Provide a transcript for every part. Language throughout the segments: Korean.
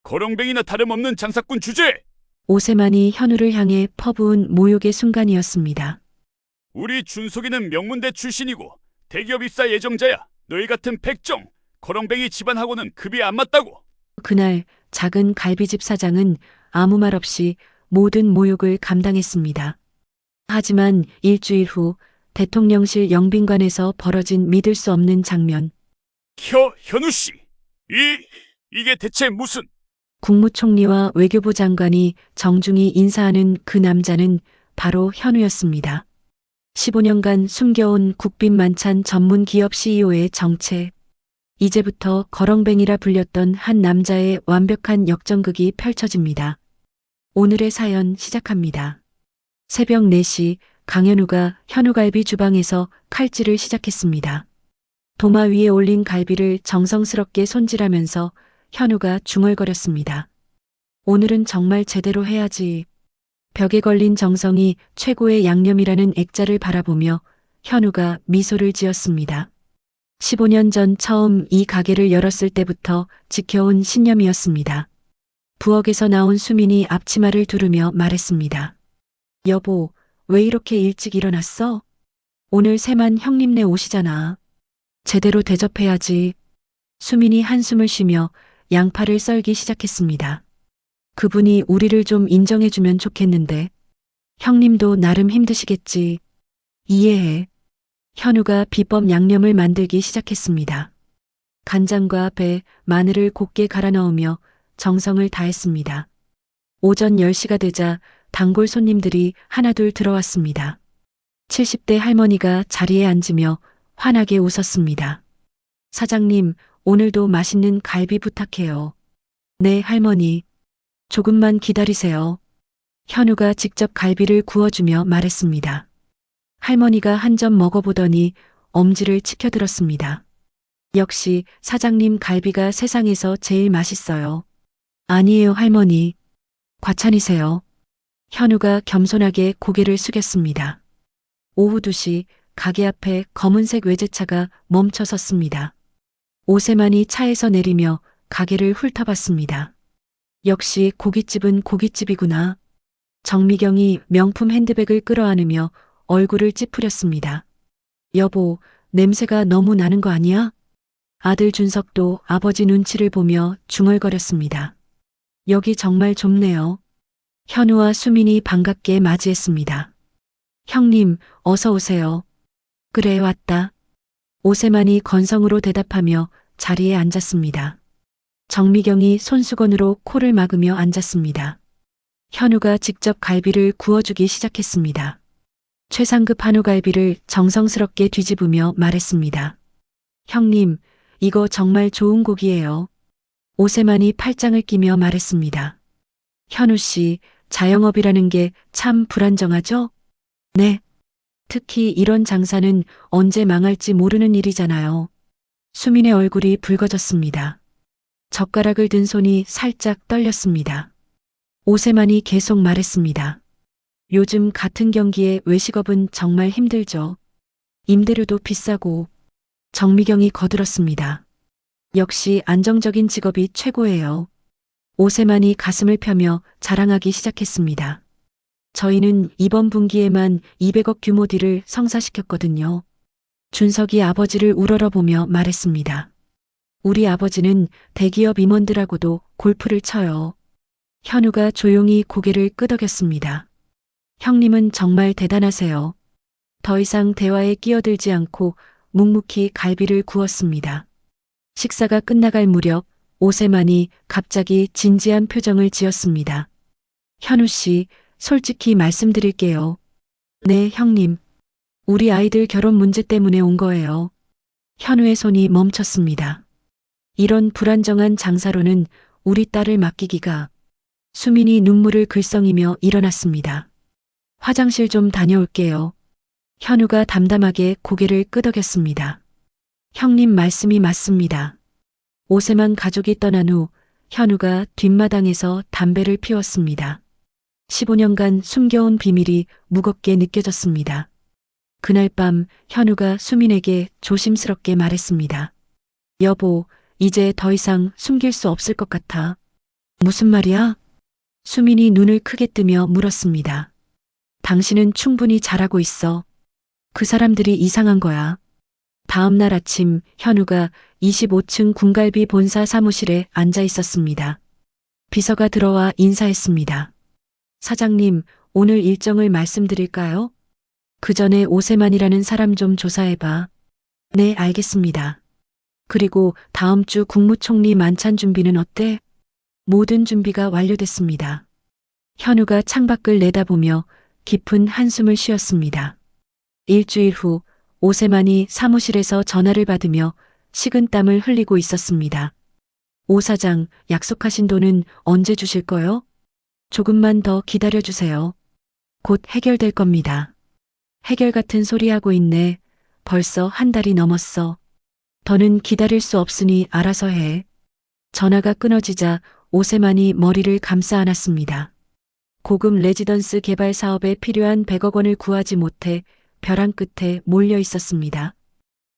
거렁뱅이나 다름없는 장사꾼 주제! 오세만이 현우를 향해 퍼부은 모욕의 순간이었습니다. 우리 준석이는 명문대 출신이고 대기업 입사 예정자야. 너희 같은 백정, 거렁뱅이 집안하고는 급이 안 맞다고. 그날 작은 갈비집 사장은 아무 말 없이 모든 모욕을 감당했습니다. 하지만 일주일 후 대통령실 영빈관에서 벌어진 믿을 수 없는 장면. 현우 씨, 이게 대체 무슨... 국무총리와 외교부 장관이 정중히 인사하는 그 남자는 바로 현우였습니다. 15년간 숨겨온 국빈 만찬 전문 기업 CEO의 정체. 이제부터 거렁뱅이라 불렸던 한 남자의 완벽한 역전극이 펼쳐집니다. 오늘의 사연 시작합니다. 새벽 4시 강현우가 현우갈비 주방에서 칼질을 시작했습니다. 도마 위에 올린 갈비를 정성스럽게 손질하면서 현우가 중얼거렸습니다. 오늘은 정말 제대로 해야지. 벽에 걸린 정성이 최고의 양념이라는 액자를 바라보며 현우가 미소를 지었습니다. 15년 전 처음 이 가게를 열었을 때부터 지켜온 신념이었습니다. 부엌에서 나온 수민이 앞치마를 두르며 말했습니다. 여보, 왜 이렇게 일찍 일어났어? 오늘 세만 형님네 오시잖아. 제대로 대접해야지. 수민이 한숨을 쉬며 양파를 썰기 시작했습니다. 그분이 우리를 좀 인정해주면 좋겠는데. 형님도 나름 힘드시겠지. 이해해. 현우가 비법 양념을 만들기 시작했습니다. 간장과 배, 마늘을 곱게 갈아 넣으며 정성을 다했습니다. 오전 10시가 되자 단골 손님들이 하나둘 들어왔습니다. 70대 할머니가 자리에 앉으며 환하게 웃었습니다. 사장님, 오늘도 맛있는 갈비 부탁해요. 네, 할머니. 조금만 기다리세요. 현우가 직접 갈비를 구워주며 말했습니다. 할머니가 한 점 먹어보더니 엄지를 치켜들었습니다. 역시 사장님 갈비가 세상에서 제일 맛있어요. 아니에요, 할머니. 과찬이세요. 현우가 겸손하게 고개를 숙였습니다. 오후 2시 가게 앞에 검은색 외제차가 멈춰 섰습니다. 오세만이 차에서 내리며 가게를 훑어봤습니다. 역시 고깃집은 고깃집이구나. 정미경이 명품 핸드백을 끌어안으며 얼굴을 찌푸렸습니다. 여보, 냄새가 너무 나는 거 아니야? 아들 준석도 아버지 눈치를 보며 중얼거렸습니다. 여기 정말 좁네요. 현우와 수민이 반갑게 맞이했습니다. 형님, 어서 오세요. 그래, 왔다. 오세만이 건성으로 대답하며 자리에 앉았습니다. 정미경이 손수건으로 코를 막으며 앉았습니다. 현우가 직접 갈비를 구워주기 시작했습니다. 최상급 한우갈비를 정성스럽게 뒤집으며 말했습니다. 형님, 이거 정말 좋은 고기예요. 오세만이 팔짱을 끼며 말했습니다. 현우 씨, 자영업이라는 게 참 불안정하죠? 네. 특히 이런 장사는 언제 망할지 모르는 일이잖아요. 수민의 얼굴이 붉어졌습니다. 젓가락을 든 손이 살짝 떨렸습니다. 오세만이 계속 말했습니다. 요즘 같은 경기에 외식업은 정말 힘들죠. 임대료도 비싸고. 정미경이 거들었습니다. 역시 안정적인 직업이 최고예요. 오세만이 가슴을 펴며 자랑하기 시작했습니다. 저희는 이번 분기에만 200억 규모 딜을 성사시켰거든요. 준석이 아버지를 우러러보며 말했습니다. 우리 아버지는 대기업 임원들하고도 골프를 쳐요. 현우가 조용히 고개를 끄덕였습니다. 형님은 정말 대단하세요. 더 이상 대화에 끼어들지 않고 묵묵히 갈비를 구웠습니다. 식사가 끝나갈 무렵 오세만이 갑자기 진지한 표정을 지었습니다. 현우 씨, 솔직히 말씀드릴게요. 네, 형님. 우리 아이들 결혼 문제 때문에 온 거예요. 현우의 손이 멈췄습니다. 이런 불안정한 장사로는 우리 딸을 맡기기가. 수민이 눈물을 글썽이며 일어났습니다. 화장실 좀 다녀올게요. 현우가 담담하게 고개를 끄덕였습니다. 형님 말씀이 맞습니다. 오세만 가족이 떠난 후 현우가 뒷마당에서 담배를 피웠습니다. 15년간 숨겨온 비밀이 무겁게 느껴졌습니다. 그날 밤 현우가 수민에게 조심스럽게 말했습니다. 여보, 이제 더 이상 숨길 수 없을 것 같아. 무슨 말이야? 수민이 눈을 크게 뜨며 물었습니다. 당신은 충분히 잘하고 있어. 그 사람들이 이상한 거야. 다음 날 아침 현우가 25층 군갈비 본사 사무실에 앉아 있었습니다. 비서가 들어와 인사했습니다. 사장님, 오늘 일정을 말씀드릴까요? 그 전에 오세만이라는 사람 좀 조사해봐. 네, 알겠습니다. 그리고 다음 주 국무총리 만찬 준비는 어때? 모든 준비가 완료됐습니다. 현우가 창밖을 내다보며 깊은 한숨을 쉬었습니다. 일주일 후 오세만이 사무실에서 전화를 받으며 식은땀을 흘리고 있었습니다. 오 사장, 약속하신 돈은 언제 주실 거요? 조금만 더 기다려주세요. 곧 해결될 겁니다. 해결 같은 소리 하고 있네. 벌써 한 달이 넘었어. 더는 기다릴 수 없으니 알아서 해. 전화가 끊어지자 오세만이 머리를 감싸 안았습니다. 고급 레지던스 개발 사업에 필요한 100억 원을 구하지 못해 벼랑 끝에 몰려 있었습니다.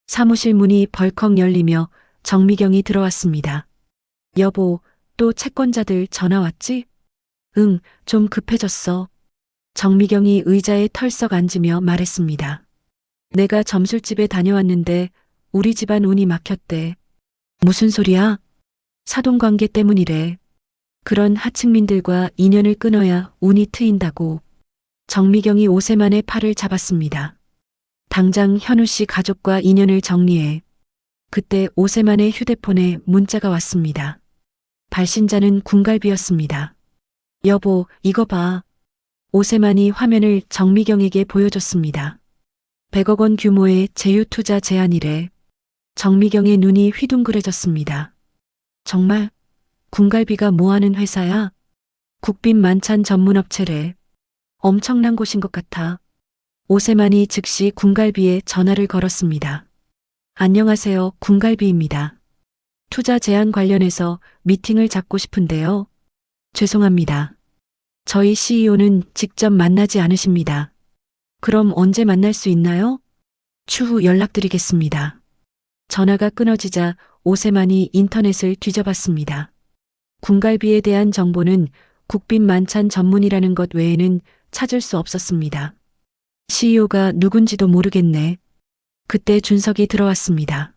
사무실 문이 벌컥 열리며 정미경이 들어왔습니다. 여보, 또 채권자들 전화 왔지? 응, 좀 급해졌어. 정미경이 의자에 털썩 앉으며 말했습니다. 내가 점술집에 다녀왔는데 우리 집안 운이 막혔대. 무슨 소리야? 사돈관계 때문이래. 그런 하층민들과 인연을 끊어야 운이 트인다고. 정미경이 오세만의 팔을 잡았습니다. 당장 현우 씨 가족과 인연을 정리해. 그때 오세만의 휴대폰에 문자가 왔습니다. 발신자는 군갈비였습니다. 여보, 이거 봐. 오세만이 화면을 정미경에게 보여줬습니다. 100억 원 규모의 제휴투자 제안이래. 정미경의 눈이 휘둥그레졌습니다. 정말? 군갈비가 뭐하는 회사야? 국빈 만찬 전문업체래. 엄청난 곳인 것 같아. 오세만이 즉시 군갈비에 전화를 걸었습니다. 안녕하세요, 군갈비입니다. 투자 제안 관련해서 미팅을 잡고 싶은데요. 죄송합니다. 저희 CEO는 직접 만나지 않으십니다. 그럼 언제 만날 수 있나요? 추후 연락드리겠습니다. 전화가 끊어지자 오세만이 인터넷을 뒤져봤습니다. 군갈비에 대한 정보는 국빈 만찬 전문이라는 것 외에는 찾을 수 없었습니다. CEO가 누군지도 모르겠네. 그때 준석이 들어왔습니다.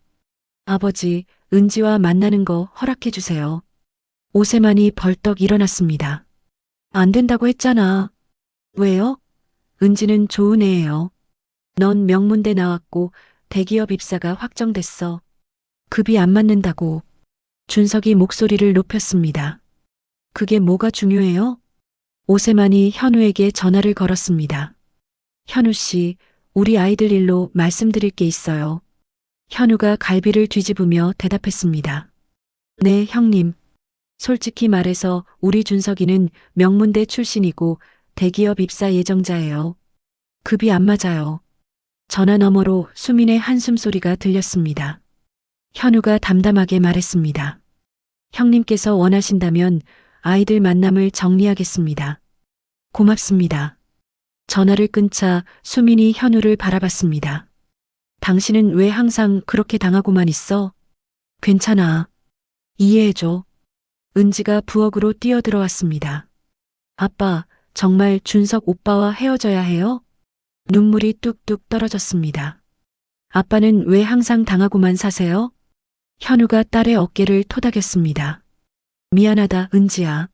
아버지, 은지와 만나는 거 허락해 주세요. 오세만이 벌떡 일어났습니다. 안 된다고 했잖아. 왜요? 은지는 좋은 애예요. 넌 명문대 나왔고 대기업 입사가 확정됐어. 급이 안 맞는다고. 준석이 목소리를 높였습니다. 그게 뭐가 중요해요? 오세만이 현우에게 전화를 걸었습니다. 현우 씨, 우리 아이들 일로 말씀드릴 게 있어요. 현우가 갈비를 뒤집으며 대답했습니다. 네, 형님. 솔직히 말해서 우리 준석이는 명문대 출신이고 대기업 입사 예정자예요. 급이 안 맞아요. 전화 너머로 수민의 한숨 소리가 들렸습니다. 현우가 담담하게 말했습니다. 형님께서 원하신다면 아이들 만남을 정리하겠습니다. 고맙습니다. 전화를 끊자 수민이 현우를 바라봤습니다. 당신은 왜 항상 그렇게 당하고만 있어? 괜찮아. 이해해줘. 은지가 부엌으로 뛰어들어왔습니다. 아빠, 정말 준석 오빠와 헤어져야 해요? 눈물이 뚝뚝 떨어졌습니다. 아빠는 왜 항상 당하고만 사세요? 현우가 딸의 어깨를 토닥였습니다. 미안하다, 은지야.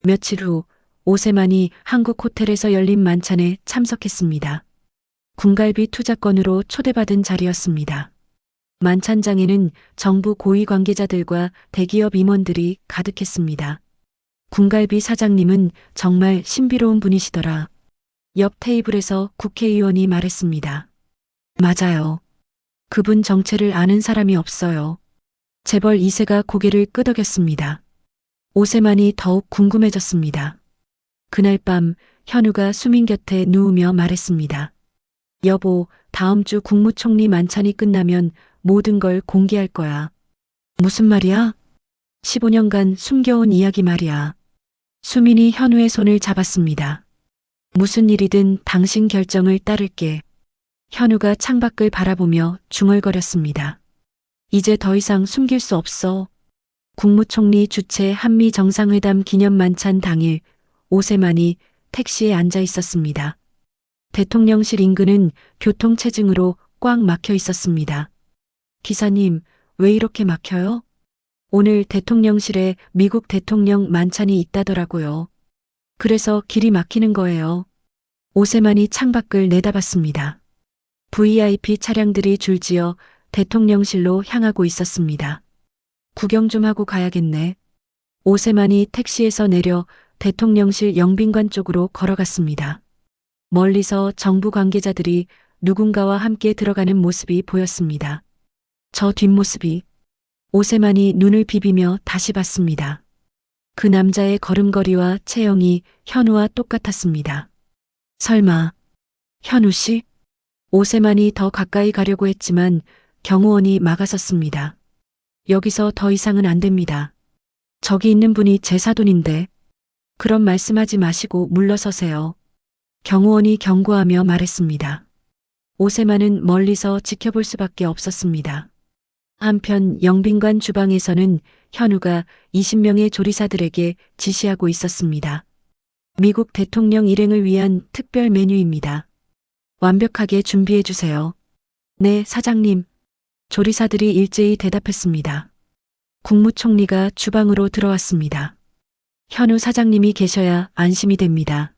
며칠 후 오세만이 한국 호텔에서 열린 만찬에 참석했습니다. 군갈비 투자권으로 초대받은 자리였습니다. 만찬장에는 정부 고위 관계자들과 대기업 임원들이 가득했습니다. 군갈비 사장님은 정말 신비로운 분이시더라. 옆 테이블에서 국회의원이 말했습니다. 맞아요. 그분 정체를 아는 사람이 없어요. 재벌 2세가 고개를 끄덕였습니다. 오세만이 더욱 궁금해졌습니다. 그날 밤 현우가 수민 곁에 누우며 말했습니다. 여보, 다음 주 국무총리 만찬이 끝나면 모든 걸 공개할 거야. 무슨 말이야? 15년간 숨겨온 이야기 말이야. 수민이 현우의 손을 잡았습니다. 무슨 일이든 당신 결정을 따를게. 현우가 창밖을 바라보며 중얼거렸습니다. 이제 더 이상 숨길 수 없어. 국무총리 주최 한미 정상회담 기념 만찬 당일 오세만이 택시에 앉아 있었습니다. 대통령실 인근은 교통체증으로 꽉 막혀 있었습니다. 기사님, 왜 이렇게 막혀요? 오늘 대통령실에 미국 대통령 만찬이 있다더라고요. 그래서 길이 막히는 거예요. 오세만이 창밖을 내다봤습니다. VIP 차량들이 줄지어 대통령실로 향하고 있었습니다. 구경 좀 하고 가야겠네. 오세만이 택시에서 내려 대통령실 영빈관 쪽으로 걸어갔습니다. 멀리서 정부 관계자들이 누군가와 함께 들어가는 모습이 보였습니다. 저 뒷모습이 오세만이 눈을 비비며 다시 봤습니다. 그 남자의 걸음걸이와 체형이 현우와 똑같았습니다. 설마 현우 씨? 오세만이 더 가까이 가려고 했지만 경호원이 막아섰습니다. 여기서 더 이상은 안 됩니다. 저기 있는 분이 제 사돈인데. 그런 말씀하지 마시고 물러서세요. 경호원이 경고하며 말했습니다. 오세만은 멀리서 지켜볼 수밖에 없었습니다. 한편 영빈관 주방에서는 현우가 20명의 조리사들에게 지시하고 있었습니다. 미국 대통령 일행을 위한 특별 메뉴입니다. 완벽하게 준비해 주세요. 네, 사장님. 조리사들이 일제히 대답했습니다. 국무총리가 주방으로 들어왔습니다. 현우 사장님이 계셔야 안심이 됩니다.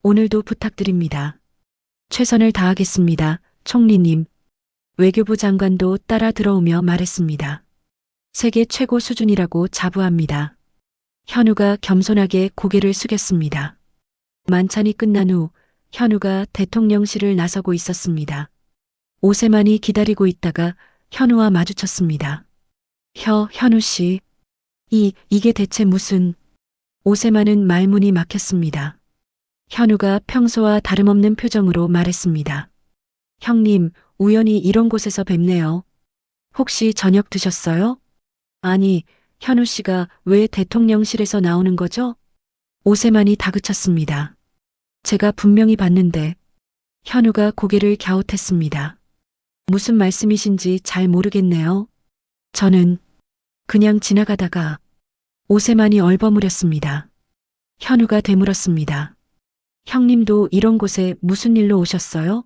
오늘도 부탁드립니다. 최선을 다하겠습니다, 총리님. 외교부 장관도 따라 들어오며 말했습니다. 세계 최고 수준이라고 자부합니다. 현우가 겸손하게 고개를 숙였습니다. 만찬이 끝난 후 현우가 대통령실을 나서고 있었습니다. 오세만이 기다리고 있다가 현우와 마주쳤습니다. 현우 씨. 이게 대체 무슨... 오세만은 말문이 막혔습니다. 현우가 평소와 다름없는 표정으로 말했습니다. 형님, 우연히 이런 곳에서 뵙네요. 혹시 저녁 드셨어요? 아니, 현우 씨가 왜 대통령실에서 나오는 거죠? 오세만이 다그쳤습니다. 제가 분명히 봤는데. 현우가 고개를 갸웃했습니다. 무슨 말씀이신지 잘 모르겠네요. 저는 그냥 지나가다가... 오세만이 얼버무렸습니다. 현우가 되물었습니다. 형님도 이런 곳에 무슨 일로 오셨어요?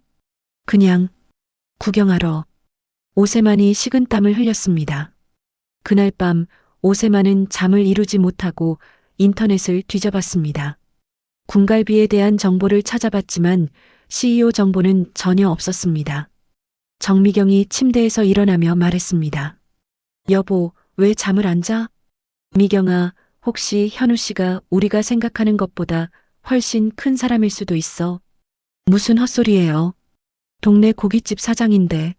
그냥 구경하러. 오세만이 식은땀을 흘렸습니다. 그날 밤 오세만은 잠을 이루지 못하고 인터넷을 뒤져봤습니다. 군갈비에 대한 정보를 찾아봤지만 CEO 정보는 전혀 없었습니다. 정미경이 침대에서 일어나며 말했습니다. 여보, 왜 잠을 안 자? 미경아, 혹시 현우 씨가 우리가 생각하는 것보다 훨씬 큰 사람일 수도 있어. 무슨 헛소리예요. 동네 고깃집 사장인데.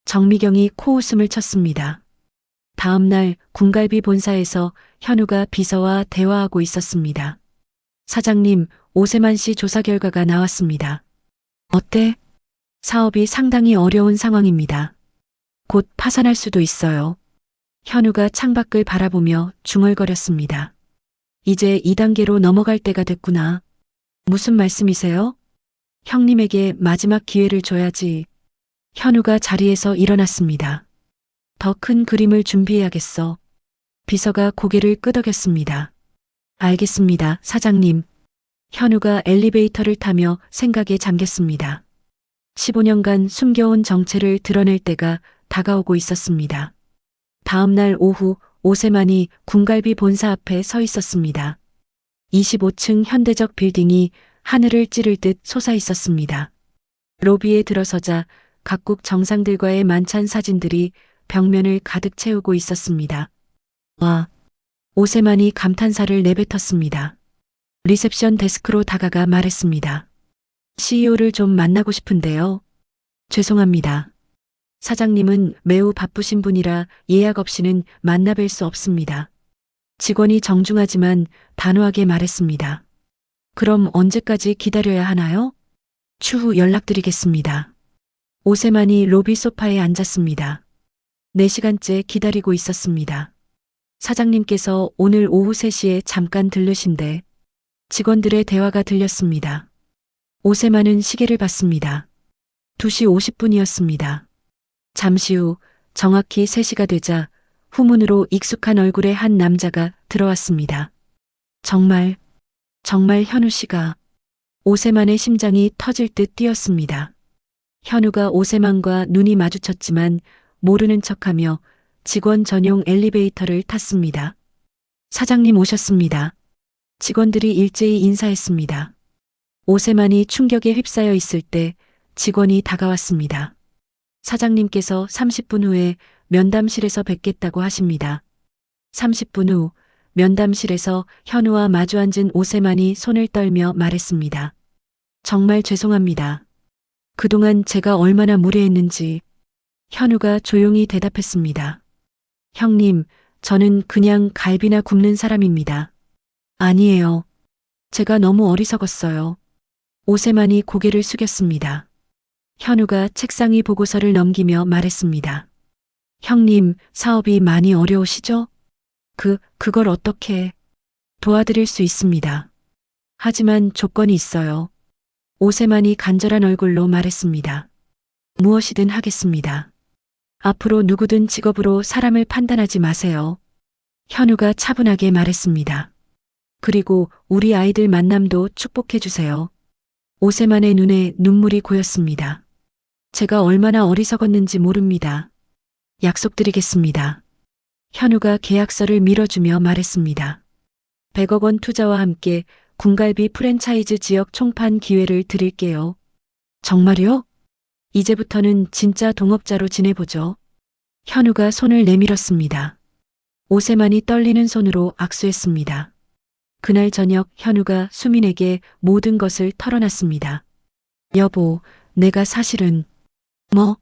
정미경이 코웃음을 쳤습니다. 다음 날 군갈비 본사에서 현우가 비서와 대화하고 있었습니다. 사장님, 오세만 씨 조사 결과가 나왔습니다. 어때? 사업이 상당히 어려운 상황입니다. 곧 파산할 수도 있어요. 현우가 창밖을 바라보며 중얼거렸습니다. 이제 2단계로 넘어갈 때가 됐구나. 무슨 말씀이세요? 형님에게 마지막 기회를 줘야지. 현우가 자리에서 일어났습니다. 더 큰 그림을 준비해야겠어. 비서가 고개를 끄덕였습니다. 알겠습니다, 사장님. 현우가 엘리베이터를 타며 생각에 잠겼습니다. 15년간 숨겨온 정체를 드러낼 때가 다가오고 있었습니다. 다음 날 오후 오세만이 군갈비 본사 앞에 서 있었습니다. 25층 현대적 빌딩이 하늘을 찌를 듯 솟아 있었습니다. 로비에 들어서자 각국 정상들과의 만찬 사진들이 벽면을 가득 채우고 있었습니다. 와, 오세만이 감탄사를 내뱉었습니다. 리셉션 데스크로 다가가 말했습니다. CEO를 좀 만나고 싶은데요. 죄송합니다. 사장님은 매우 바쁘신 분이라 예약 없이는 만나뵐 수 없습니다. 직원이 정중하지만 단호하게 말했습니다. 그럼 언제까지 기다려야 하나요? 추후 연락드리겠습니다. 오세만이 로비 소파에 앉았습니다. 4시간째 기다리고 있었습니다. 사장님께서 오늘 오후 3시에 잠깐 들르신데 직원들의 대화가 들렸습니다. 오세만은 시계를 봤습니다. 2시 50분이었습니다. 잠시 후 정확히 3시가 되자 후문으로 익숙한 얼굴의 한 남자가 들어왔습니다. 정말 현우 씨가. 오세만의 심장이 터질 듯 뛰었습니다. 현우가 오세만과 눈이 마주쳤지만 모르는 척하며 직원 전용 엘리베이터를 탔습니다. 사장님 오셨습니다. 직원들이 일제히 인사했습니다. 오세만이 충격에 휩싸여 있을 때 직원이 다가왔습니다. 사장님께서 30분 후에 면담실에서 뵙겠다고 하십니다. 30분 후 면담실에서 현우와 마주 앉은 오세만이 손을 떨며 말했습니다. 정말 죄송합니다. 그동안 제가 얼마나 무례했는지. 현우가 조용히 대답했습니다. 형님, 저는 그냥 갈비나 굽는 사람입니다. 아니에요. 제가 너무 어리석었어요. 오세만이 고개를 숙였습니다. 현우가 책상 위 보고서를 넘기며 말했습니다. 형님, 사업이 많이 어려우시죠? 그걸 어떻게 도와드릴 수 있습니다. 하지만 조건이 있어요. 오세만이 간절한 얼굴로 말했습니다. 무엇이든 하겠습니다. 앞으로 누구든 직업으로 사람을 판단하지 마세요. 현우가 차분하게 말했습니다. 그리고 우리 아이들 만남도 축복해 주세요. 오세만의 눈에 눈물이 고였습니다. 제가 얼마나 어리석었는지 모릅니다. 약속드리겠습니다. 현우가 계약서를 밀어주며 말했습니다. 100억 원 투자와 함께 군갈비 프랜차이즈 지역 총판 기회를 드릴게요. 정말요? 이제부터는 진짜 동업자로 지내보죠. 현우가 손을 내밀었습니다. 오세만이 떨리는 손으로 악수했습니다. 그날 저녁 현우가 수민에게 모든 것을 털어놨습니다. 여보, 내가 사실은. 뭐?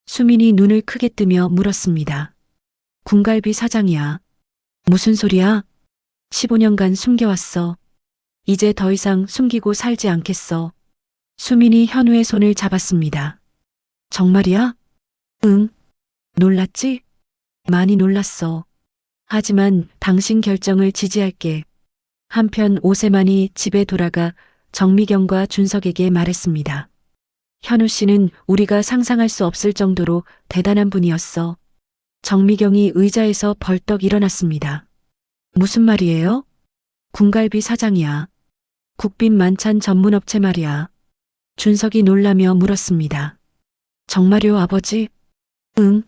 수민이 눈을 크게 뜨며 물었습니다. 군갈비 사장이야. 무슨 소리야? 15년간 숨겨왔어. 이제 더 이상 숨기고 살지 않겠어. 수민이 현우의 손을 잡았습니다. 정말이야? 응. 놀랐지? 많이 놀랐어. 하지만 당신 결정을 지지할게. 한편 오세만이 집에 돌아가 정미경과 준석에게 말했습니다. 현우 씨는 우리가 상상할 수 없을 정도로 대단한 분이었어. 정미경이 의자에서 벌떡 일어났습니다. 무슨 말이에요? 군갈비 사장이야. 국빈 만찬 전문업체 말이야. 준석이 놀라며 물었습니다. 정말요, 아버지? 응.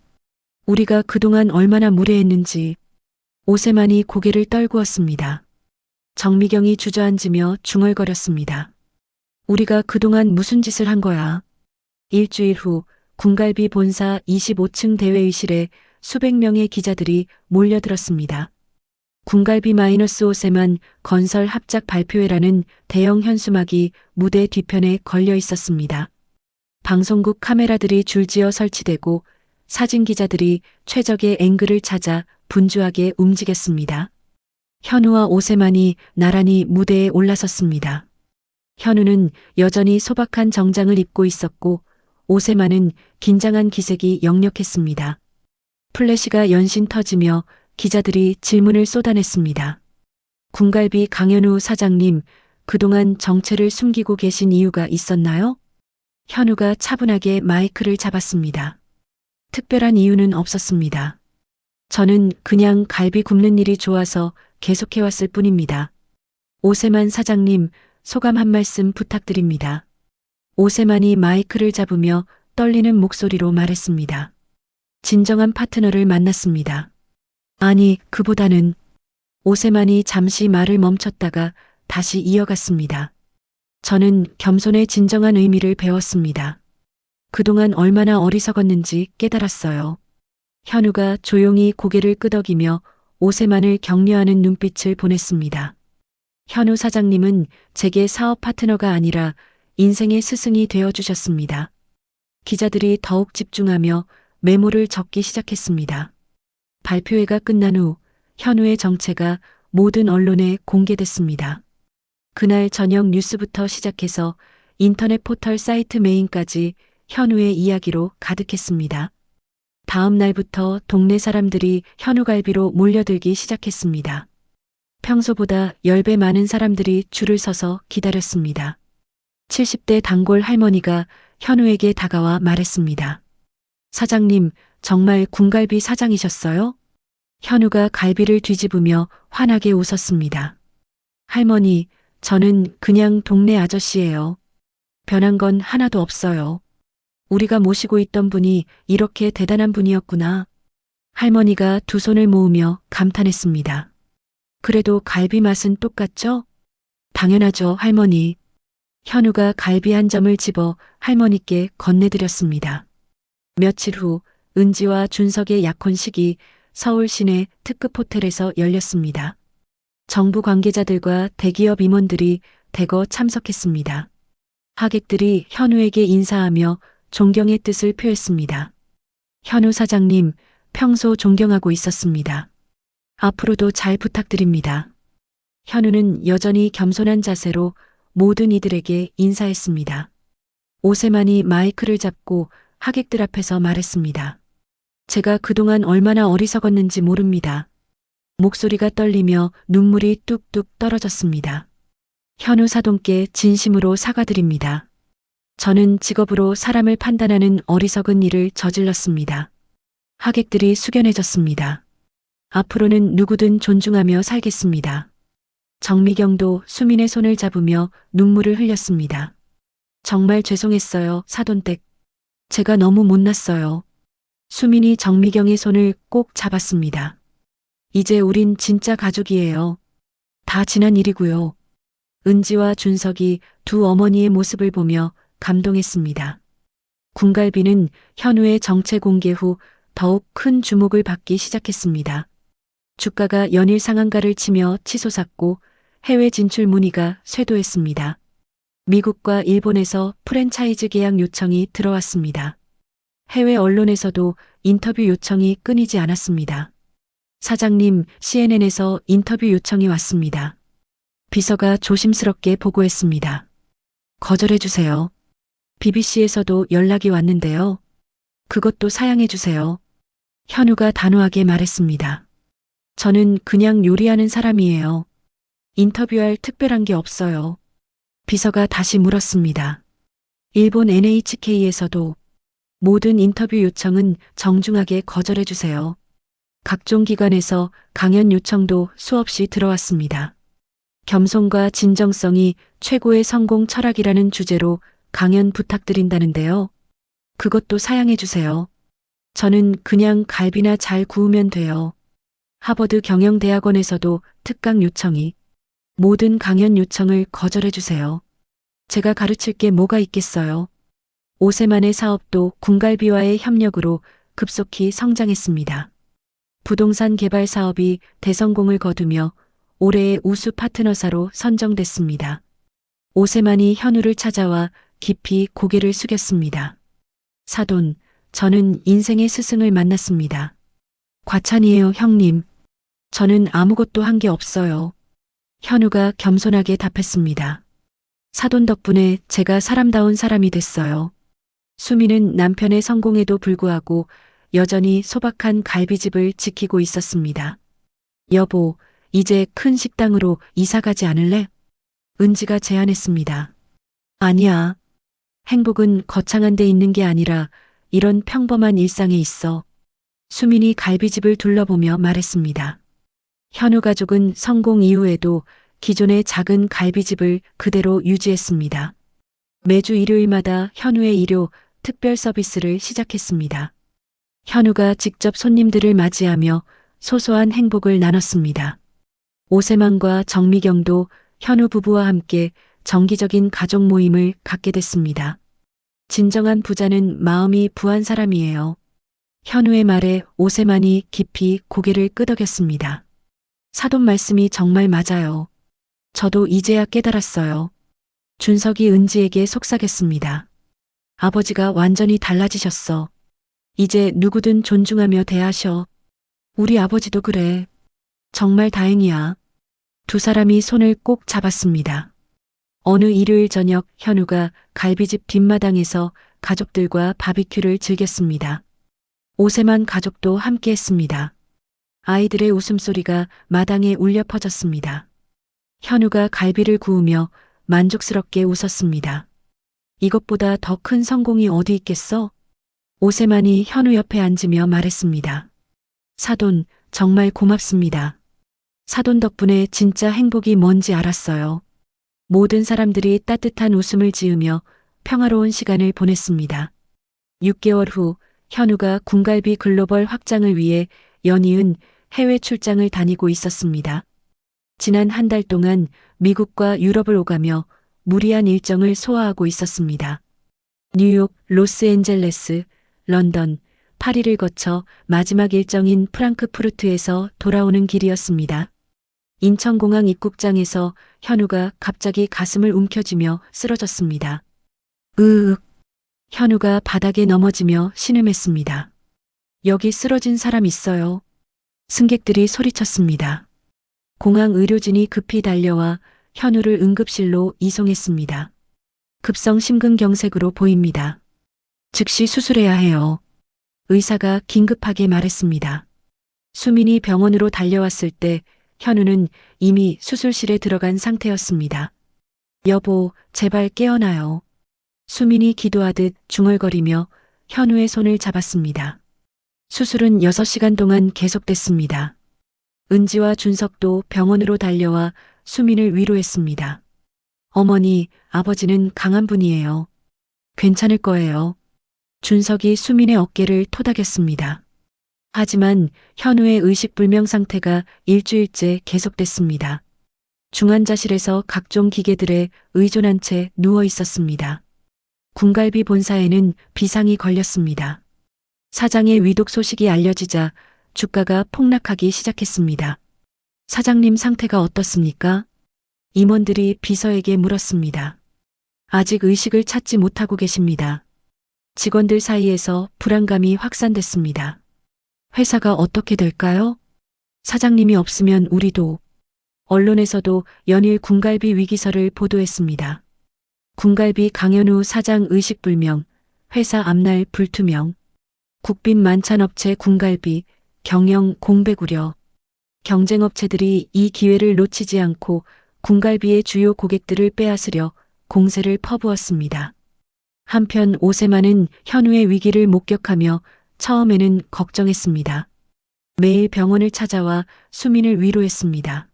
우리가 그동안 얼마나 무례했는지. 오세만이 고개를 떨구었습니다. 정미경이 주저앉으며 중얼거렸습니다. 우리가 그동안 무슨 짓을 한 거야? 일주일 후 군갈비 본사 25층 대회의실에 수백 명의 기자들이 몰려들었습니다. 군갈비 마이너스 오세만 건설 합작 발표회라는 대형 현수막이 무대 뒤편에 걸려 있었습니다. 방송국 카메라들이 줄지어 설치되고 사진 기자들이 최적의 앵글을 찾아 분주하게 움직였습니다. 현우와 오세만이 나란히 무대에 올라섰습니다. 현우는 여전히 소박한 정장을 입고 있었고 오세만은 긴장한 기색이 역력했습니다. 플래시가 연신 터지며 기자들이 질문을 쏟아냈습니다. 군갈비 강현우 사장님, 그동안 정체를 숨기고 계신 이유가 있었나요? 현우가 차분하게 마이크를 잡았습니다. 특별한 이유는 없었습니다. 저는 그냥 갈비 굽는 일이 좋아서 계속해왔을 뿐입니다. 오세만 사장님, 소감 한 말씀 부탁드립니다. 오세만이 마이크를 잡으며 떨리는 목소리로 말했습니다. 진정한 파트너를 만났습니다. 아니, 그보다는. 오세만이 잠시 말을 멈췄다가 다시 이어갔습니다. 저는 겸손의 진정한 의미를 배웠습니다. 그동안 얼마나 어리석었는지 깨달았어요. 현우가 조용히 고개를 끄덕이며 오세만을 격려하는 눈빛을 보냈습니다. 현우 사장님은 제게 사업 파트너가 아니라 인생의 스승이 되어주셨습니다. 기자들이 더욱 집중하며 메모를 적기 시작했습니다. 발표회가 끝난 후 현우의 정체가 모든 언론에 공개됐습니다. 그날 저녁 뉴스부터 시작해서 인터넷 포털 사이트 메인까지 현우의 이야기로 가득했습니다. 다음 날부터 동네 사람들이 현우갈비로 몰려들기 시작했습니다. 평소보다 10배 많은 사람들이 줄을 서서 기다렸습니다. 70대 단골 할머니가 현우에게 다가와 말했습니다. 사장님, 정말 군갈비 사장이셨어요? 현우가 갈비를 뒤집으며 환하게 웃었습니다. 할머니, 저는 그냥 동네 아저씨예요. 변한 건 하나도 없어요. 우리가 모시고 있던 분이 이렇게 대단한 분이었구나. 할머니가 두 손을 모으며 감탄했습니다. 그래도 갈비 맛은 똑같죠? 당연하죠, 할머니. 현우가 갈비 한 점을 집어 할머니께 건네드렸습니다. 며칠 후 은지와 준석의 약혼식이 서울 시내 특급 호텔에서 열렸습니다. 정부 관계자들과 대기업 임원들이 대거 참석했습니다. 하객들이 현우에게 인사하며 존경의 뜻을 표했습니다. 현우 사장님, 평소 존경하고 있었습니다. 앞으로도 잘 부탁드립니다. 현우는 여전히 겸손한 자세로 모든 이들에게 인사했습니다. 오세만이 마이크를 잡고 하객들 앞에서 말했습니다. 제가 그동안 얼마나 어리석었는지 모릅니다. 목소리가 떨리며 눈물이 뚝뚝 떨어졌습니다. 현우 사돈께 진심으로 사과드립니다. 저는 직업으로 사람을 판단하는 어리석은 일을 저질렀습니다. 하객들이 숙연해졌습니다. 앞으로는 누구든 존중하며 살겠습니다. 정미경도 수민의 손을 잡으며 눈물을 흘렸습니다. 정말 죄송했어요, 사돈댁. 제가 너무 못났어요. 수민이 정미경의 손을 꼭 잡았습니다. 이제 우린 진짜 가족이에요. 다 지난 일이고요. 은지와 준석이 두 어머니의 모습을 보며 감동했습니다. 군갈비는 현우의 정체 공개 후 더욱 큰 주목을 받기 시작했습니다. 주가가 연일 상한가를 치며 치솟았고 해외 진출 문의가 쇄도했습니다. 미국과 일본에서 프랜차이즈 계약 요청이 들어왔습니다. 해외 언론에서도 인터뷰 요청이 끊이지 않았습니다. 사장님, CNN에서 인터뷰 요청이 왔습니다. 비서가 조심스럽게 보고했습니다. 거절해주세요. BBC에서도 연락이 왔는데요. 그것도 사양해주세요. 현우가 단호하게 말했습니다. 저는 그냥 요리하는 사람이에요. 인터뷰할 특별한 게 없어요. 비서가 다시 물었습니다. 일본 NHK에서도 모든 인터뷰 요청은 정중하게 거절해주세요. 각종 기관에서 강연 요청도 수없이 들어왔습니다. 겸손과 진정성이 최고의 성공 철학이라는 주제로 강연 부탁드린다는데요. 그것도 사양해주세요. 저는 그냥 갈비나 잘 구우면 돼요. 하버드 경영대학원에서도 특강 요청이. 모든 강연 요청을 거절해주세요. 제가 가르칠 게 뭐가 있겠어요. 오세만의 사업도 군갈비와의 협력으로 급속히 성장했습니다. 부동산 개발 사업이 대성공을 거두며 올해의 우수 파트너사로 선정됐습니다. 오세만이 현우를 찾아와 깊이 고개를 숙였습니다. 사돈, 저는 인생의 스승을 만났습니다. 과찬이에요, 형님. 저는 아무것도 한 게 없어요. 현우가 겸손하게 답했습니다. 사돈 덕분에 제가 사람다운 사람이 됐어요. 수미는 남편의 성공에도 불구하고 여전히 소박한 갈비집을 지키고 있었습니다. 여보, 이제 큰 식당으로 이사 가지 않을래? 은지가 제안했습니다. 아니야. 행복은 거창한 데 있는 게 아니라 이런 평범한 일상에 있어. 수민이 갈비집을 둘러보며 말했습니다. 현우 가족은 성공 이후에도 기존의 작은 갈비집을 그대로 유지했습니다. 매주 일요일마다 현우의 일요 특별 서비스를 시작했습니다. 현우가 직접 손님들을 맞이하며 소소한 행복을 나눴습니다. 오세만과 정미경도 현우 부부와 함께 정기적인 가족 모임을 갖게 됐습니다. 진정한 부자는 마음이 부한 사람이에요. 현우의 말에 오세만이 깊이 고개를 끄덕였습니다. 사돈 말씀이 정말 맞아요. 저도 이제야 깨달았어요. 준석이 은지에게 속삭였습니다. 아버지가 완전히 달라지셨어. 이제 누구든 존중하며 대하셔. 우리 아버지도 그래. 정말 다행이야. 두 사람이 손을 꼭 잡았습니다. 어느 일요일 저녁 현우가 갈비집 뒷마당에서 가족들과 바비큐를 즐겼습니다. 오세만 가족도 함께했습니다. 아이들의 웃음소리가 마당에 울려 퍼졌습니다. 현우가 갈비를 구우며 만족스럽게 웃었습니다. 이것보다 더 큰 성공이 어디 있겠어? 오세만이 현우 옆에 앉으며 말했습니다. 사돈, 정말 고맙습니다. 사돈 덕분에 진짜 행복이 뭔지 알았어요. 모든 사람들이 따뜻한 웃음을 지으며 평화로운 시간을 보냈습니다. 6개월 후 현우가 군갈비 글로벌 확장을 위해 연이은 해외 출장을 다니고 있었습니다. 지난 한 달 동안 미국과 유럽을 오가며 무리한 일정을 소화하고 있었습니다. 뉴욕, 로스앤젤레스, 런던, 파리를 거쳐 마지막 일정인 프랑크푸르트에서 돌아오는 길이었습니다. 인천공항 입국장에서 현우가 갑자기 가슴을 움켜쥐며 쓰러졌습니다. 으윽. 현우가 바닥에 넘어지며 신음했습니다. 여기 쓰러진 사람 있어요. 승객들이 소리쳤습니다. 공항 의료진이 급히 달려와 현우를 응급실로 이송했습니다. 급성 심근경색으로 보입니다. 즉시 수술해야 해요. 의사가 긴급하게 말했습니다. 수민이 병원으로 달려왔을 때 현우는 이미 수술실에 들어간 상태였습니다. 여보, 제발 깨어나요. 수민이 기도하듯 중얼거리며 현우의 손을 잡았습니다. 수술은 6시간 동안 계속됐습니다. 은지와 준석도 병원으로 달려와 수민을 위로했습니다. 어머니, 아버지는 강한 분이에요. 괜찮을 거예요. 준석이 수민의 어깨를 토닥였습니다. 하지만 현우의 의식불명 상태가 일주일째 계속됐습니다. 중환자실에서 각종 기계들에 의존한 채 누워 있었습니다. 군갈비 본사에는 비상이 걸렸습니다. 사장의 위독 소식이 알려지자 주가가 폭락하기 시작했습니다. 사장님 상태가 어떻습니까? 임원들이 비서에게 물었습니다. 아직 의식을 찾지 못하고 계십니다. 직원들 사이에서 불안감이 확산됐습니다. 회사가 어떻게 될까요? 사장님이 없으면 우리도. 언론에서도 연일 군갈비 위기설을 보도했습니다. 군갈비 강현우 사장 의식불명, 회사 앞날 불투명, 국빈 만찬업체 군갈비, 경영 공백 우려. 경쟁업체들이 이 기회를 놓치지 않고 군갈비의 주요 고객들을 빼앗으려 공세를 퍼부었습니다. 한편 오세만은 현우의 위기를 목격하며 처음에는 걱정했습니다. 매일 병원을 찾아와 수민을 위로했습니다.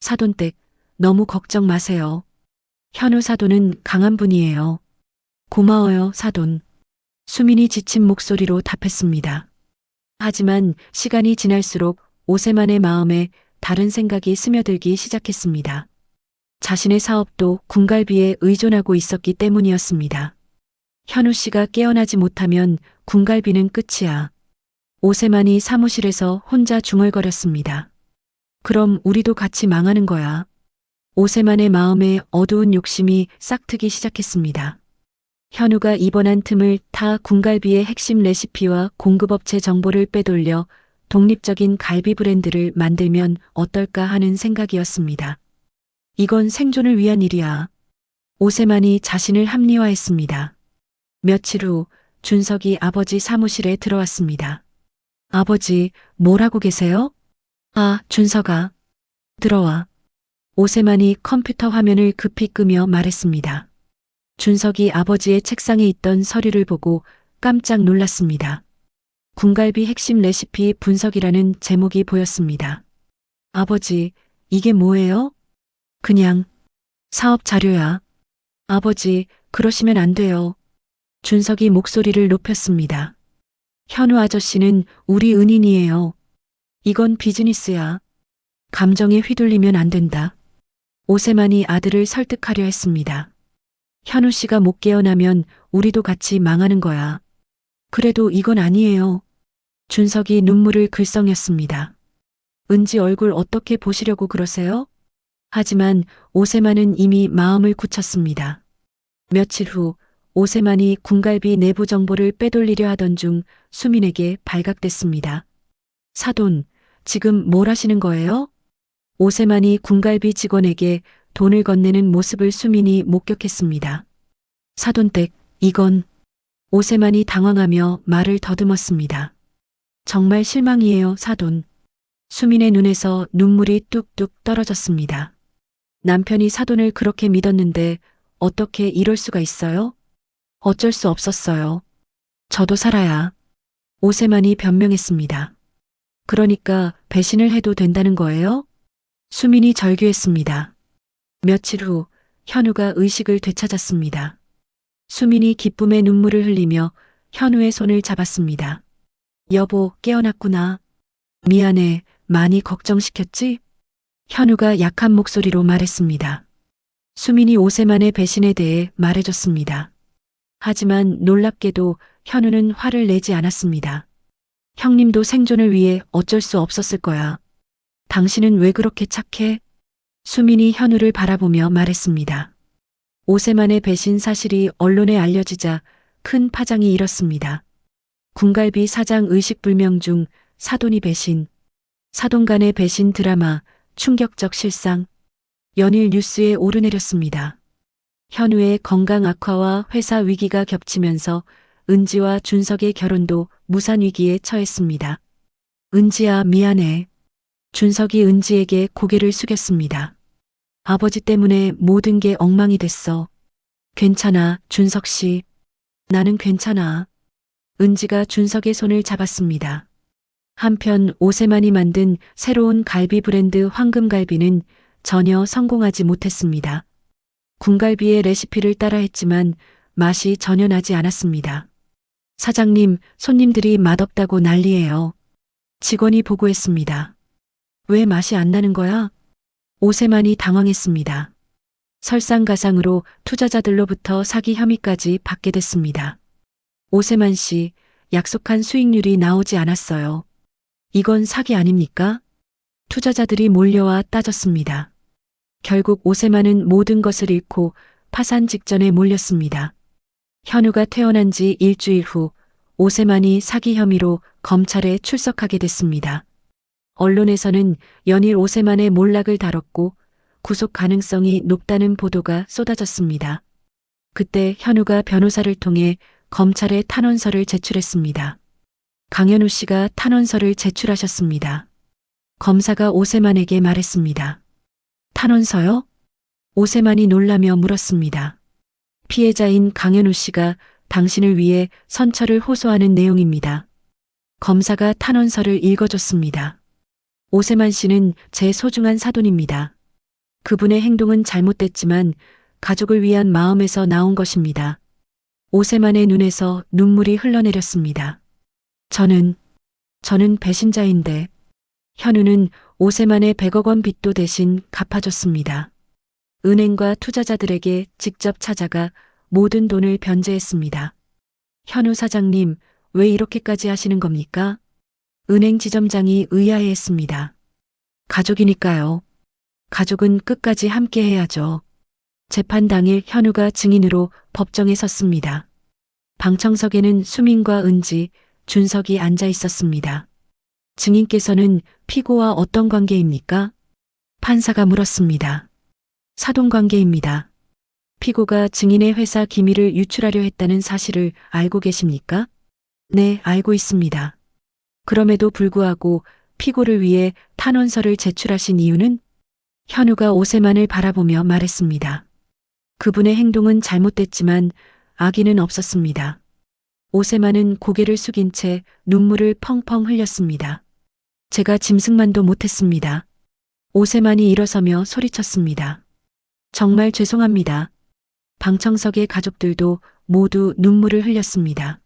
사돈댁, 너무 걱정 마세요. 현우 사돈은 강한 분이에요. 고마워요, 사돈. 수민이 지친 목소리로 답했습니다. 하지만 시간이 지날수록 오세만의 마음에 다른 생각이 스며들기 시작했습니다. 자신의 사업도 군갈비에 의존하고 있었기 때문이었습니다. 현우 씨가 깨어나지 못하면 군갈비는 끝이야. 오세만이 사무실에서 혼자 중얼거렸습니다. 그럼 우리도 같이 망하는 거야. 오세만의 마음에 어두운 욕심이 싹트기 시작했습니다. 현우가 입원한 틈을 타 군갈비의 핵심 레시피와 공급업체 정보를 빼돌려 독립적인 갈비 브랜드를 만들면 어떨까 하는 생각이었습니다. 이건 생존을 위한 일이야. 오세만이 자신을 합리화했습니다. 며칠 후 준석이 아버지 사무실에 들어왔습니다. 아버지, 뭘 하고 계세요? 아, 준석아. 들어와. 오세만이 컴퓨터 화면을 급히 끄며 말했습니다. 준석이 아버지의 책상에 있던 서류를 보고 깜짝 놀랐습니다. 군갈비 핵심 레시피 분석이라는 제목이 보였습니다. 아버지, 이게 뭐예요? 그냥 사업 자료야. 아버지, 그러시면 안 돼요. 준석이 목소리를 높였습니다. 현우 아저씨는 우리 은인이에요. 이건 비즈니스야. 감정에 휘둘리면 안 된다. 오세만이 아들을 설득하려 했습니다. 현우 씨가 못 깨어나면 우리도 같이 망하는 거야. 그래도 이건 아니에요. 준석이 눈물을 글썽였습니다. 은지 얼굴 어떻게 보시려고 그러세요? 하지만 오세만은 이미 마음을 굳혔습니다. 며칠 후 오세만이 군갈비 내부 정보를 빼돌리려 하던 중 수민에게 발각됐습니다. 사돈, 지금 뭘 하시는 거예요? 오세만이 군갈비 직원에게 돈을 건네는 모습을 수민이 목격했습니다. 사돈댁, 이건. 오세만이 당황하며 말을 더듬었습니다. 정말 실망이에요, 사돈. 수민의 눈에서 눈물이 뚝뚝 떨어졌습니다. 남편이 사돈을 그렇게 믿었는데 어떻게 이럴 수가 있어요? 어쩔 수 없었어요. 저도 살아야. 오세만이 변명했습니다. 그러니까 배신을 해도 된다는 거예요? 수민이 절규했습니다. 며칠 후 현우가 의식을 되찾았습니다. 수민이 기쁨의 눈물을 흘리며 현우의 손을 잡았습니다. 여보, 깨어났구나. 미안해, 많이 걱정시켰지? 현우가 약한 목소리로 말했습니다. 수민이 오세만의 배신에 대해 말해줬습니다. 하지만 놀랍게도 현우는 화를 내지 않았습니다. 형님도 생존을 위해 어쩔 수 없었을 거야. 당신은 왜 그렇게 착해? 수민이 현우를 바라보며 말했습니다. 오세만의 배신 사실이 언론에 알려지자 큰 파장이 일었습니다. 군갈비 사장 의식불명 중 사돈이 배신, 사돈 간의 배신 드라마 충격적 실상, 연일 뉴스에 오르내렸습니다. 현우의 건강 악화와 회사 위기가 겹치면서 은지와 준석의 결혼도 무산 위기에 처했습니다. 은지야, 미안해. 준석이 은지에게 고개를 숙였습니다. 아버지 때문에 모든 게 엉망이 됐어. 괜찮아, 준석 씨. 나는 괜찮아. 은지가 준석의 손을 잡았습니다. 한편 오세만이 만든 새로운 갈비 브랜드 황금갈비는 전혀 성공하지 못했습니다. 군갈비의 레시피를 따라했지만 맛이 전혀 나지 않았습니다. 사장님, 손님들이 맛없다고 난리예요. 직원이 보고했습니다. 왜 맛이 안 나는 거야? 오세만이 당황했습니다. 설상가상으로 투자자들로부터 사기 혐의까지 받게 됐습니다. 오세만 씨, 약속한 수익률이 나오지 않았어요. 이건 사기 아닙니까? 투자자들이 몰려와 따졌습니다. 결국 오세만은 모든 것을 잃고 파산 직전에 몰렸습니다. 현우가 퇴원한 지 일주일 후 오세만이 사기 혐의로 검찰에 출석하게 됐습니다. 언론에서는 연일 오세만의 몰락을 다뤘고 구속 가능성이 높다는 보도가 쏟아졌습니다. 그때 현우가 변호사를 통해 검찰에 탄원서를 제출했습니다. 강현우 씨가 탄원서를 제출하셨습니다. 검사가 오세만에게 말했습니다. 탄원서요? 오세만이 놀라며 물었습니다. 피해자인 강현우 씨가 당신을 위해 선처를 호소하는 내용입니다. 검사가 탄원서를 읽어줬습니다. 오세만 씨는 제 소중한 사돈입니다. 그분의 행동은 잘못됐지만 가족을 위한 마음에서 나온 것입니다. 오세만의 눈에서 눈물이 흘러내렸습니다. 저는 배신자인데. 현우는 오세만의 100억 원 빚도 대신 갚아줬습니다. 은행과 투자자들에게 직접 찾아가 모든 돈을 변제했습니다. 현우 사장님, 왜 이렇게까지 하시는 겁니까? 은행 지점장이 의아해했습니다. 가족이니까요. 가족은 끝까지 함께 해야죠. 재판 당일 현우가 증인으로 법정에 섰습니다. 방청석에는 수민과 은지, 준석이 앉아 있었습니다. 증인께서는 피고와 어떤 관계입니까? 판사가 물었습니다. 사돈관계입니다. 피고가 증인의 회사 기밀을 유출하려 했다는 사실을 알고 계십니까? 네, 알고 있습니다. 그럼에도 불구하고 피고를 위해 탄원서를 제출하신 이유는? 현우가 오세만을 바라보며 말했습니다. 그분의 행동은 잘못됐지만 악의는 없었습니다. 오세만은 고개를 숙인 채 눈물을 펑펑 흘렸습니다. 제가 짐승만도 못했습니다. 오세만이 일어서며 소리쳤습니다. 정말 죄송합니다. 방청석의 가족들도 모두 눈물을 흘렸습니다.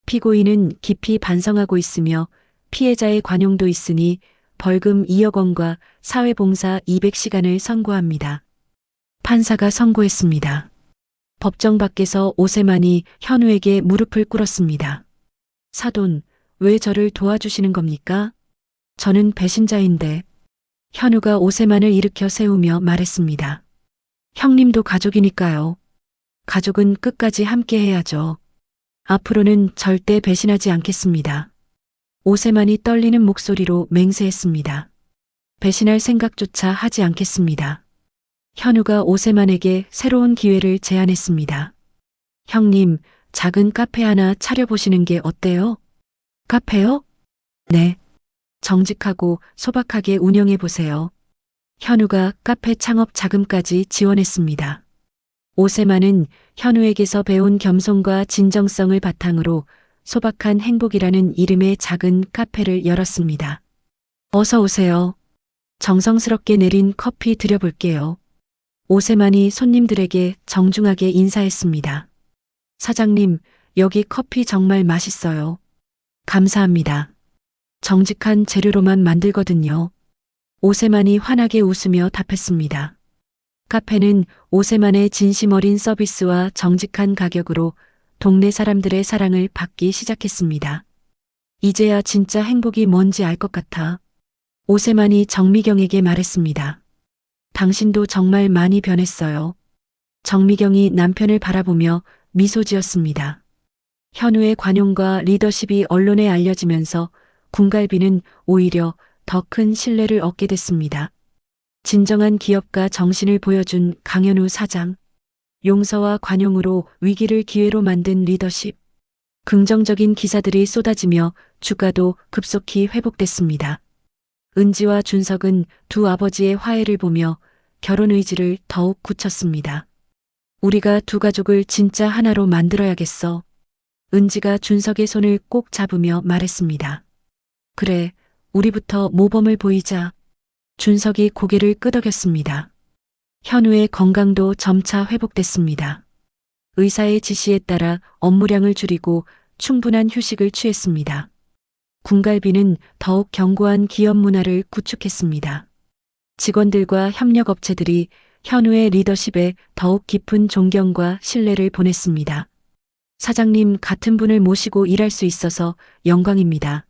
피고인은 깊이 반성하고 있으며 피해자의 관용도 있으니 벌금 2억 원과 사회봉사 200시간을 선고합니다. 판사가 선고했습니다. 법정 밖에서 오세만이 현우에게 무릎을 꿇었습니다. 사돈, 왜 저를 도와주시는 겁니까? 저는 배신자인데. 현우가 오세만을 일으켜 세우며 말했습니다. 형님도 가족이니까요. 가족은 끝까지 함께 해야죠. 앞으로는 절대 배신하지 않겠습니다. 오세만이 떨리는 목소리로 맹세했습니다. 배신할 생각조차 하지 않겠습니다. 현우가 오세만에게 새로운 기회를 제안했습니다. 형님, 작은 카페 하나 차려보시는 게 어때요? 카페요? 네. 정직하고 소박하게 운영해보세요. 현우가 카페 창업 자금까지 지원했습니다. 오세만은 현우에게서 배운 겸손과 진정성을 바탕으로 소박한 행복이라는 이름의 작은 카페를 열었습니다. 어서 오세요. 정성스럽게 내린 커피 드려볼게요. 오세만이 손님들에게 정중하게 인사했습니다. 사장님, 여기 커피 정말 맛있어요. 감사합니다. 정직한 재료로만 만들거든요. 오세만이 환하게 웃으며 답했습니다. 카페는 오세만의 진심 어린 서비스와 정직한 가격으로 동네 사람들의 사랑을 받기 시작했습니다. 이제야 진짜 행복이 뭔지 알 것 같아. 오세만이 정미경에게 말했습니다. 당신도 정말 많이 변했어요. 정미경이 남편을 바라보며 미소 지었습니다. 현우의 관용과 리더십이 언론에 알려지면서 군갈비는 오히려 더 큰 신뢰를 얻게 됐습니다. 진정한 기업가 정신을 보여준 강현우 사장. 용서와 관용으로 위기를 기회로 만든 리더십. 긍정적인 기사들이 쏟아지며 주가도 급속히 회복됐습니다. 은지와 준석은 두 아버지의 화해를 보며 결혼 의지를 더욱 굳혔습니다. 우리가 두 가족을 진짜 하나로 만들어야겠어. 은지가 준석의 손을 꼭 잡으며 말했습니다. 그래, 우리부터 모범을 보이자. 준석이 고개를 끄덕였습니다. 현우의 건강도 점차 회복됐습니다. 의사의 지시에 따라 업무량을 줄이고 충분한 휴식을 취했습니다. 군갈비는 더욱 견고한 기업 문화를 구축했습니다. 직원들과 협력업체들이 현우의 리더십에 더욱 깊은 존경과 신뢰를 보냈습니다. 사장님, 같은 분을 모시고 일할 수 있어서 영광입니다.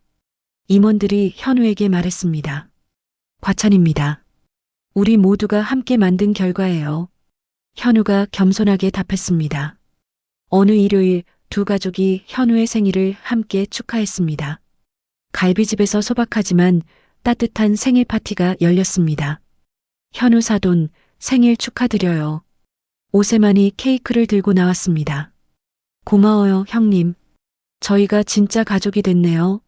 임원들이 현우에게 말했습니다. 과찬입니다. 우리 모두가 함께 만든 결과예요. 현우가 겸손하게 답했습니다. 어느 일요일 두 가족이 현우의 생일을 함께 축하했습니다. 갈비집에서 소박하지만 따뜻한 생일 파티가 열렸습니다. 현우 사돈, 생일 축하드려요. 오세만이 케이크를 들고 나왔습니다. 고마워요, 형님. 저희가 진짜 가족이 됐네요.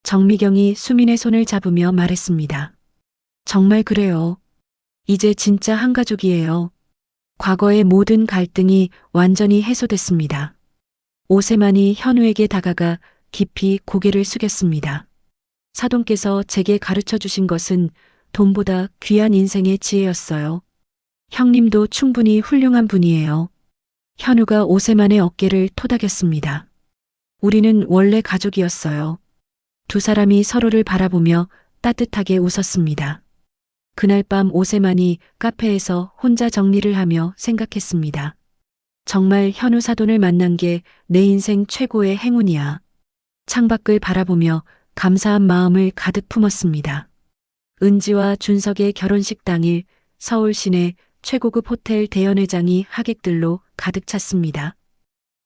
정미경이 수민의 손을 잡으며 말했습니다. 정말 그래요. 이제 진짜 한 가족이에요. 과거의 모든 갈등이 완전히 해소됐습니다. 오세만이 현우에게 다가가 깊이 고개를 숙였습니다. 사돈께서 제게 가르쳐 주신 것은 돈보다 귀한 인생의 지혜였어요. 형님도 충분히 훌륭한 분이에요. 현우가 오세만의 어깨를 토닥였습니다. 우리는 원래 가족이었어요. 두 사람이 서로를 바라보며 따뜻하게 웃었습니다. 그날 밤 오세만이 카페에서 혼자 정리를 하며 생각했습니다. 정말 현우 사돈을 만난 게 내 인생 최고의 행운이야. 창밖을 바라보며 감사한 마음을 가득 품었습니다. 은지와 준석의 결혼식 당일 서울 시내 최고급 호텔 대연회장이 하객들로 가득 찼습니다.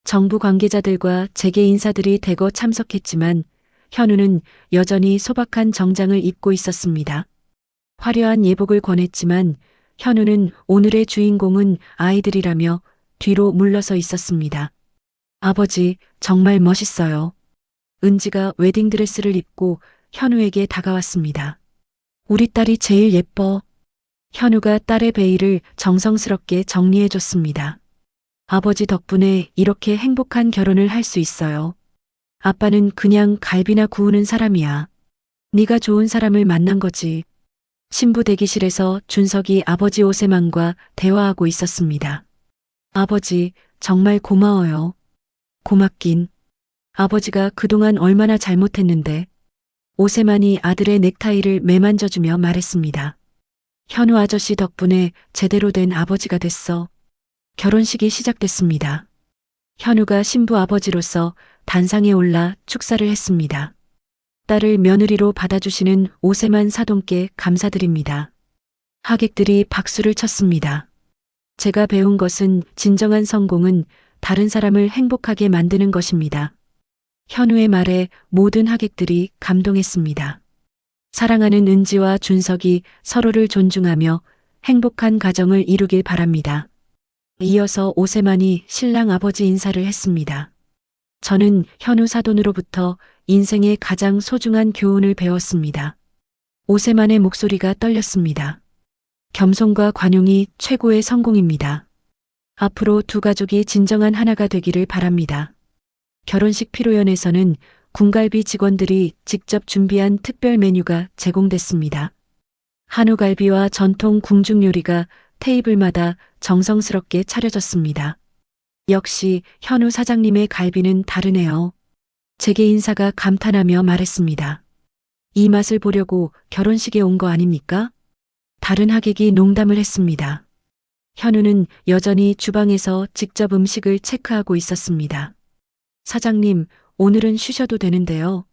정부 관계자들과 재계 인사들이 대거 참석했지만 현우는 여전히 소박한 정장을 입고 있었습니다. 화려한 예복을 권했지만 현우는 오늘의 주인공은 아이들이라며 뒤로 물러서 있었습니다. 아버지, 정말 멋있어요. 은지가 웨딩드레스를 입고 현우에게 다가왔습니다. 우리 딸이 제일 예뻐. 현우가 딸의 베일을 정성스럽게 정리해줬습니다. 아버지 덕분에 이렇게 행복한 결혼을 할 수 있어요. 아빠는 그냥 갈비나 구우는 사람이야. 네가 좋은 사람을 만난 거지. 신부 대기실에서 준석이 아버지 오세만과 대화하고 있었습니다. 아버지, 정말 고마워요. 고맙긴. 아버지가 그동안 얼마나 잘못했는데. 오세만이 아들의 넥타이를 매만져주며 말했습니다. 현우 아저씨 덕분에 제대로 된 아버지가 됐어. 결혼식이 시작됐습니다. 현우가 신부 아버지로서 단상에 올라 축사를 했습니다. 딸을 며느리로 받아주시는 오세만 사돈께 감사드립니다. 하객들이 박수를 쳤습니다. 제가 배운 것은 진정한 성공은 다른 사람을 행복하게 만드는 것입니다. 현우의 말에 모든 하객들이 감동했습니다. 사랑하는 은지와 준석이 서로를 존중하며 행복한 가정을 이루길 바랍니다. 이어서 오세만이 신랑 아버지 인사를 했습니다. 저는 현우 사돈으로부터 인생의 가장 소중한 교훈을 배웠습니다. 오세만의 목소리가 떨렸습니다. 겸손과 관용이 최고의 성공입니다. 앞으로 두 가족이 진정한 하나가 되기를 바랍니다. 결혼식 피로연에서는 군갈비 직원들이 직접 준비한 특별 메뉴가 제공됐습니다. 한우갈비와 전통 궁중 요리가 테이블마다 정성스럽게 차려졌습니다. 역시 현우 사장님의 갈비는 다르네요. 재계 인사가 감탄하며 말했습니다. 이 맛을 보려고 결혼식에 온 거 아닙니까? 다른 하객이 농담을 했습니다. 현우는 여전히 주방에서 직접 음식을 체크하고 있었습니다. 사장님, 오늘은 쉬셔도 되는데요.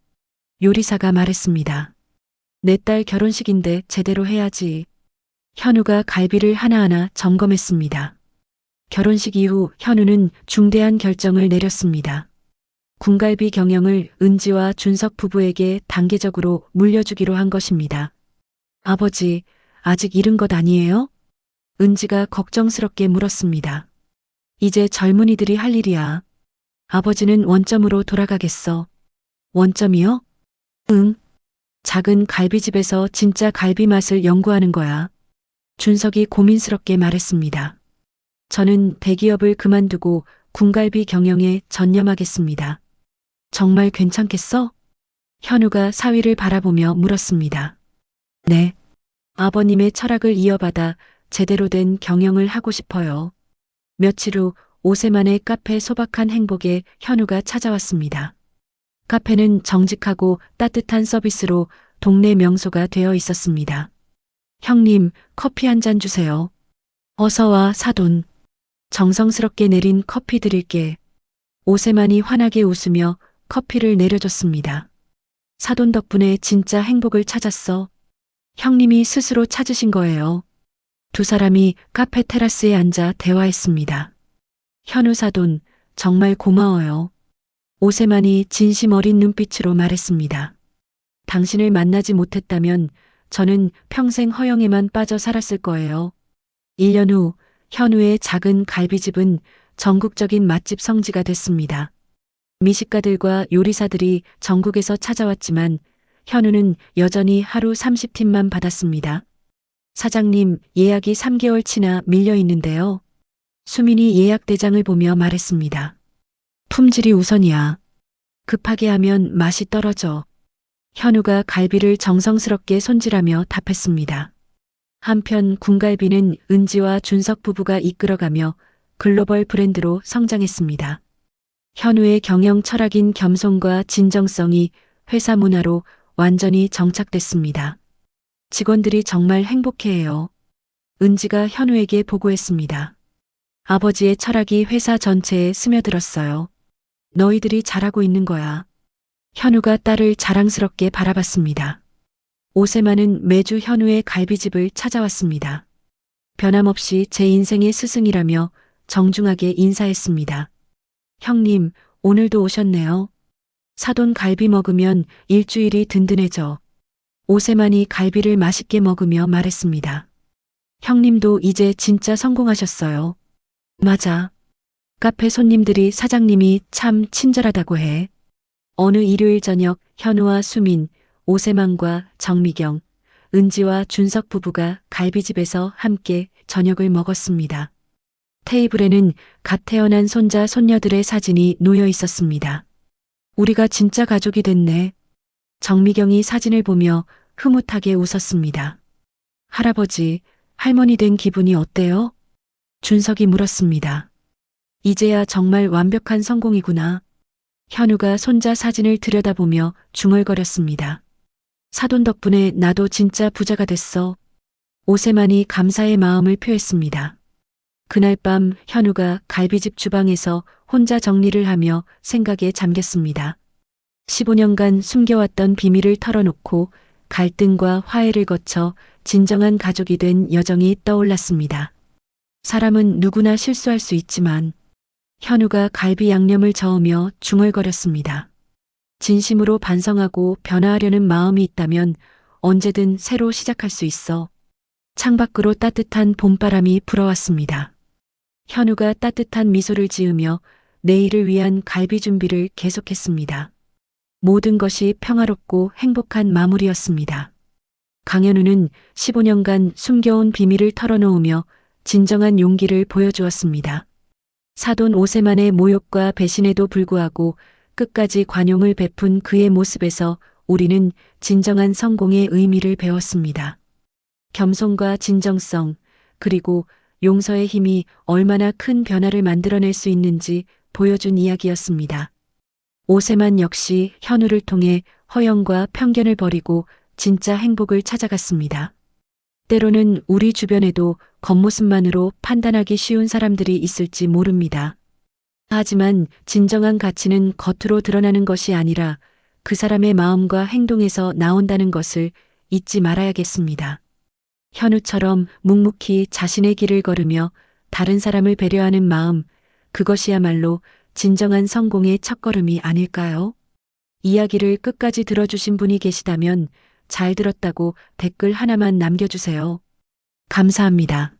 요리사가 말했습니다. 내 딸 결혼식인데 제대로 해야지. 현우가 갈비를 하나하나 점검했습니다. 결혼식 이후 현우는 중대한 결정을 내렸습니다. 군갈비 경영을 은지와 준석 부부에게 단계적으로 물려주기로 한 것입니다. 아버지, 아직 이른 것 아니에요? 은지가 걱정스럽게 물었습니다. 이제 젊은이들이 할 일이야. 아버지는 원점으로 돌아가겠어. 원점이요? 응. 작은 갈비집에서 진짜 갈비 맛을 연구하는 거야. 준석이 고민스럽게 말했습니다. 저는 대기업을 그만두고 군갈비 경영에 전념하겠습니다. 정말 괜찮겠어? 현우가 사위를 바라보며 물었습니다. 네. 아버님의 철학을 이어받아 제대로 된 경영을 하고 싶어요. 며칠 후 오세만의 카페 소박한 행복에 현우가 찾아왔습니다. 카페는 정직하고 따뜻한 서비스로 동네 명소가 되어 있었습니다. 형님, 커피 한 잔 주세요. 어서 와, 사돈. 정성스럽게 내린 커피 드릴게. 오세만이 환하게 웃으며 커피를 내려줬습니다. 사돈 덕분에 진짜 행복을 찾았어. 형님이 스스로 찾으신 거예요. 두 사람이 카페 테라스에 앉아 대화했습니다. 현우 사돈, 정말 고마워요. 오세만이 진심 어린 눈빛으로 말했습니다. 당신을 만나지 못했다면 저는 평생 허영에만 빠져 살았을 거예요. 1년 후 현우의 작은 갈비집은 전국적인 맛집 성지가 됐습니다. 미식가들과 요리사들이 전국에서 찾아왔지만 현우는 여전히 하루 30팀만 받았습니다. 사장님, 예약이 3개월치나 밀려 있는데요. 수민이 예약 대장을 보며 말했습니다. 품질이 우선이야. 급하게 하면 맛이 떨어져. 현우가 갈비를 정성스럽게 손질하며 답했습니다. 한편 군갈비는 은지와 준석 부부가 이끌어가며 글로벌 브랜드로 성장했습니다. 현우의 경영 철학인 겸손과 진정성이 회사 문화로 완전히 정착됐습니다. 직원들이 정말 행복해해요. 은지가 현우에게 보고했습니다. 아버지의 철학이 회사 전체에 스며들었어요. 너희들이 잘하고 있는 거야. 현우가 딸을 자랑스럽게 바라봤습니다. 오세만은 매주 현우의 갈비집을 찾아왔습니다. 변함없이 제 인생의 스승이라며 정중하게 인사했습니다. 형님, 오늘도 오셨네요. 사돈 갈비 먹으면 일주일이 든든해져. 오세만이 갈비를 맛있게 먹으며 말했습니다. 형님도 이제 진짜 성공하셨어요. 맞아. 카페 손님들이 사장님이 참 친절하다고 해. 어느 일요일 저녁 현우와 수민, 오세만과 정미경, 은지와 준석 부부가 갈비집에서 함께 저녁을 먹었습니다. 테이블에는 갓 태어난 손자, 손녀들의 사진이 놓여 있었습니다. 우리가 진짜 가족이 됐네. 정미경이 사진을 보며 흐뭇하게 웃었습니다. 할아버지, 할머니 된 기분이 어때요? 준석이 물었습니다. 이제야 정말 완벽한 성공이구나. 현우가 손자 사진을 들여다보며 중얼거렸습니다. 사돈 덕분에 나도 진짜 부자가 됐어. 오세만이 감사의 마음을 표했습니다. 그날 밤 현우가 갈비집 주방에서 혼자 정리를 하며 생각에 잠겼습니다. 15년간 숨겨왔던 비밀을 털어놓고 갈등과 화해를 거쳐 진정한 가족이 된 여정이 떠올랐습니다. 사람은 누구나 실수할 수 있지만 현우가 갈비 양념을 저으며 중얼거렸습니다. 진심으로 반성하고 변화하려는 마음이 있다면 언제든 새로 시작할 수 있어. 창밖으로 따뜻한 봄바람이 불어왔습니다. 현우가 따뜻한 미소를 지으며 내일을 위한 갈비 준비를 계속했습니다. 모든 것이 평화롭고 행복한 마무리였습니다. 강현우는 15년간 숨겨온 비밀을 털어놓으며 진정한 용기를 보여주었습니다. 사돈 오세만의 모욕과 배신에도 불구하고 끝까지 관용을 베푼 그의 모습에서 우리는 진정한 성공의 의미를 배웠습니다. 겸손과 진정성, 그리고 용서의 힘이 얼마나 큰 변화를 만들어낼 수 있는지 보여준 이야기였습니다. 오세만 역시 현우를 통해 허영과 편견을 버리고 진짜 행복을 찾아갔습니다. 때로는 우리 주변에도 겉모습만으로 판단하기 쉬운 사람들이 있을지 모릅니다. 하지만 진정한 가치는 겉으로 드러나는 것이 아니라 그 사람의 마음과 행동에서 나온다는 것을 잊지 말아야겠습니다. 현우처럼 묵묵히 자신의 길을 걸으며 다른 사람을 배려하는 마음, 그것이야말로 진정한 성공의 첫걸음이 아닐까요? 이야기를 끝까지 들어주신 분이 계시다면 잘 들었다고 댓글 하나만 남겨주세요. 감사합니다.